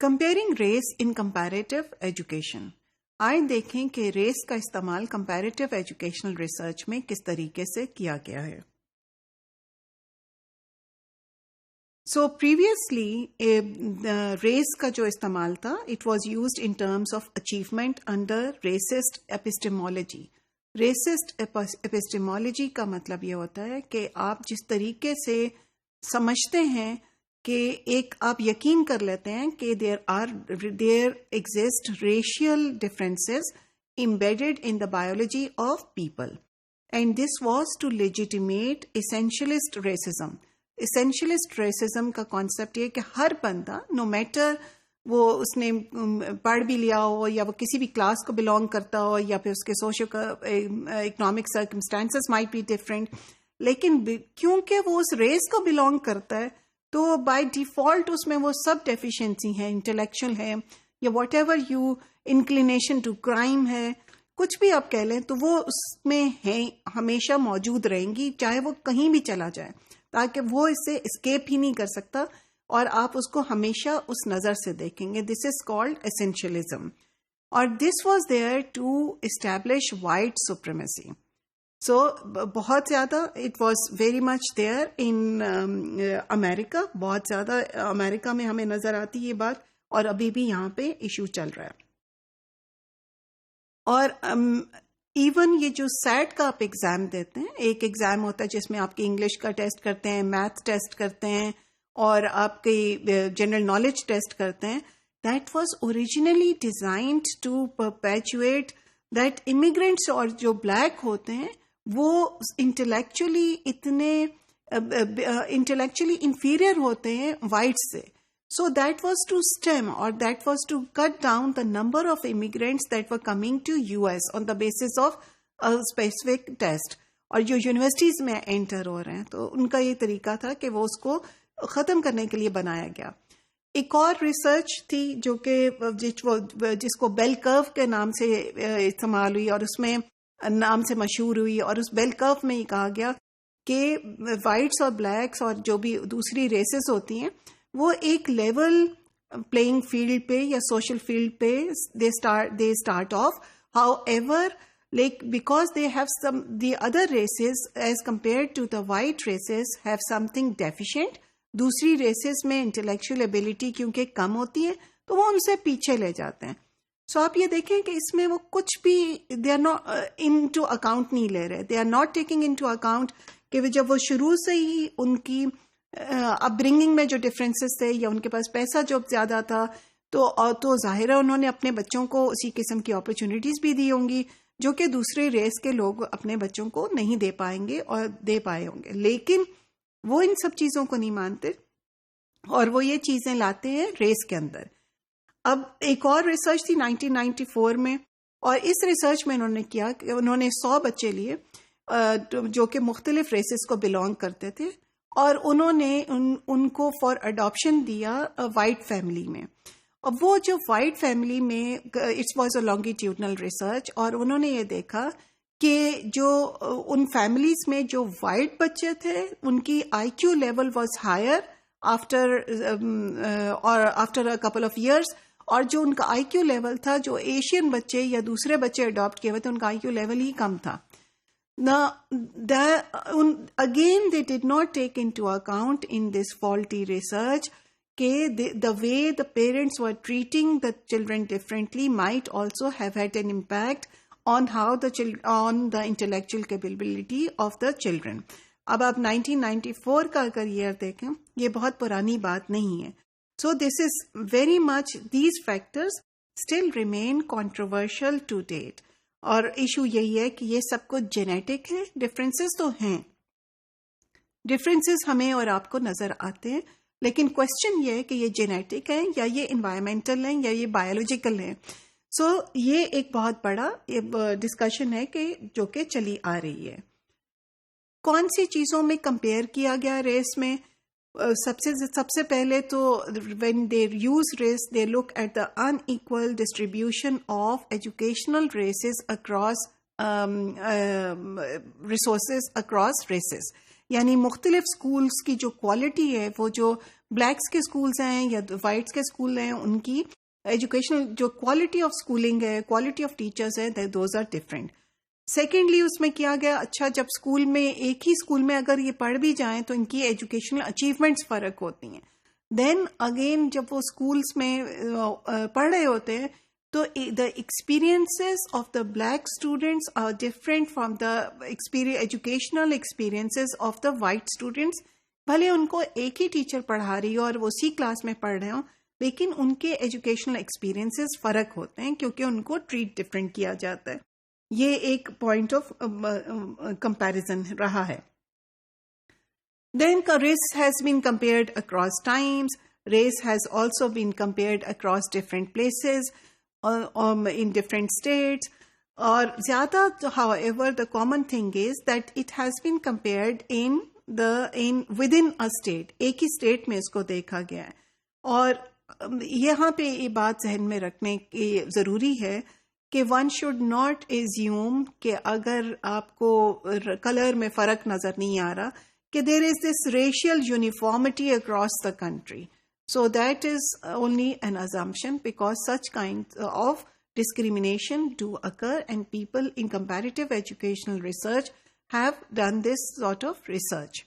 Comparing race ان comparative education. آئے دیکھیں کہ ریس کا استعمال کمپیریٹیو ایجوکیشنل ریسرچ میں کس طریقے سے کیا گیا ہے. سو پریویسلی ریس کا جو استعمال تھا it was used in terms of achievement under racist epistemology. Racist epistemology کا مطلب یہ ہوتا ہے کہ آپ جس طریقے سے سمجھتے ہیں کہ ایک آپ یقین کر لیتے ہیں کہ there exist racial differences embedded in the biology of people, and this was to legitimate essentialist racism. Essentialist racism کا concept یہ کہ ہر بندہ no matter وہ اس نے پڑھ بھی لیا ہو یا وہ کسی بھی کلاس کو belong کرتا ہو یا پھر اس کے socio economic circumstances might be different, لیکن کیونکہ وہ اس ریس کو belong کرتا ہے تو بائی ڈیفالٹ اس میں وہ سب ڈیفیشنسی ہیں, انٹلیکچوئل ہے یا whatever you inclination to crime ہے, کچھ بھی آپ کہہ لیں تو وہ اس میں ہیں, ہمیشہ موجود رہیں گی چاہے وہ کہیں بھی چلا جائے, تاکہ وہ اس سے اسکیپ ہی نہیں کر سکتا اور آپ اس کو ہمیشہ اس نظر سے دیکھیں گے. دس از کالڈ ایسینشلزم, اور this was there to establish white supremacy. So بہت زیادہ it was very much there in America, بہت زیادہ امریکہ میں ہمیں نظر آتی یہ بات, اور ابھی بھی یہاں پہ ایشو چل رہا ہے. اور ایون یہ جو سیٹ کا آپ ایگزام دیتے ہیں, ایک ایگزام ہوتا ہے جس میں آپ کی انگلش کا ٹیسٹ کرتے ہیں, میتھ ٹیسٹ کرتے ہیں اور آپ کی جنرل نالج ٹیسٹ کرتے ہیں, that was originally designed to perpetuate that immigrants اور جو بلیک ہوتے ہیں وہ انٹلیکچولی اتنے انٹلیکچولی انفیریئر ہوتے ہیں وائٹ سے. So that was to stem or that was to cut down the number of immigrants that were coming to US on the basis of specific test. اور جو universities میں inter ہو رہے ہیں تو ان کا یہ طریقہ تھا کہ وہ اس کو ختم کرنے کے لیے بنایا گیا. ایک اور ریسرچ تھی جو کہ جس کو بیل کرو کے نام سے استعمال ہوئی اور اس میں نام سے مشہور ہوئی, اور اس بیل کرو میں یہ کہا گیا کہ وائٹس اور بلیکس اور جو بھی دوسری ریسز ہوتی ہیں وہ ایک لیول پلئنگ فیلڈ پہ یا سوشل فیلڈ پہ they start of. How ever like because they have the other races as compared to the white races have something deficient, دوسری ریسز میں انٹلیکچوئل ایبلٹی کیونکہ کم ہوتی ہے تو وہ ان سے پیچھے لے جاتے ہیں. سو آپ یہ دیکھیں کہ اس میں وہ کچھ بھی they are not into account نہیں لے رہے, they are not taking into account کہ جب وہ شروع سے ہی ان کی اپ برنگنگ میں جو ڈفرینسز تھے یا ان کے پاس پیسہ جو زیادہ تھا تو ظاہر ہے انہوں نے اپنے بچوں کو اسی قسم کی اپرچونیٹیز بھی دی ہوں گی جو کہ دوسرے ریس کے لوگ اپنے بچوں کو نہیں دے پائیں گے اور دے پائے ہوں گے. لیکن وہ ان سب چیزوں کو نہیں مانتے اور وہ یہ چیزیں لاتے ہیں ریس کے اندر. اب ایک اور ریسرچ تھی 1994 میں, اور اس ریسرچ میں انہوں نے کیا کہ انہوں نے 100 بچے لیے جو کہ مختلف ریسز کو بلونگ کرتے تھے اور انہوں نے ان کو فار اڈاپشن دیا وائٹ فیملی میں. اب وہ جو وائٹ فیملی میں it's was a longitudinal research, اور انہوں نے یہ دیکھا کہ جو ان فیملیز میں جو وائٹ بچے تھے ان کی IQ level was higher after a couple of years, اور جو ان کا IQ لیول تھا جو ایشین بچے یا دوسرے بچے اڈاپٹ کیے ہوئے تھے ان کا IQ لیول ہی کم تھا. Again they did not take into account in this faulty research کہ the way the parents were treating the children differently might also have had an impact on on the intellectual capability of the children. اب آپ 1994 کا اگر year دیکھیں یہ بہت پرانی بات نہیں ہے. So this is very much, these factors still remain controversial to date. اور ایشو یہی ہے کہ یہ سب کچھ جینیٹک ہے, ڈفرینسز تو ہیں, ڈفرینسز ہمیں اور آپ کو نظر آتے ہیں, لیکن کوشچن یہ ہے کہ یہ جینیٹک ہیں یا یہ انوائرمنٹل ہیں یا یہ بایولوجیکل ہیں. سو یہ ایک بہت بڑا ڈسکشن ہے کہ جو کہ چلی آ رہی ہے. کون سی چیزوں میں کمپیئر کیا گیا ریس میں؟ سب سے پہلے تو when they use race they look at the unequal distribution of educational races across resources across races. یعنی مختلف اسکولس کی جو کوالٹی ہے وہ جو بلیکس کے اسکولس ہیں یا وائٹس کے اسکول ہیں ان کی ایجوکیشنل جو کوالٹی آف اسکولنگ ہے, کوالٹی آف ٹیچرز ہے, دوز آر ڈفرینٹ. سیکنڈلی اس میں کیا گیا, اچھا جب اسکول میں ایک ہی اسکول میں اگر یہ پڑھ بھی جائیں تو ان کی ایجوکیشنل اچیومنٹس فرق ہوتی ہیں. دین اگین جب وہ اسکولس میں پڑھ رہے ہوتے ہیں تو the experiences of the black students are different from the educational experiences of the white students. بھلے ان کو ایک ہی ٹیچر پڑھا رہی ہو اور وہ اسی کلاس میں پڑھ رہے ہوں, لیکن ان کے ایجوکیشنل ایکسپیرینسز فرق ہوتے ہیں کیونکہ ان کو ٹریٹ ڈفرینٹ کیا جاتا ہے. یہ ایک پوائنٹ آف کمپیریزن رہا ہے. Then race has been compared across times. Race has also been compared across different places, in different states. اور زیادہ, however, the common thing is that it has been compared within a state. ایک ہی state میں اس کو دیکھا گیا ہے. اور یہاں پہ یہ بات ذہن میں رکھنے کی ضروری ہے کہ ون شوڈ ناٹ ایزیوم کہ اگر آپ کو کلر میں فرق نظر نہیں آ رہا کہ there is this racial uniformity across the country. So that is only an assumption because such kinds of discrimination do occur and people in comparative educational research have done this sort of research.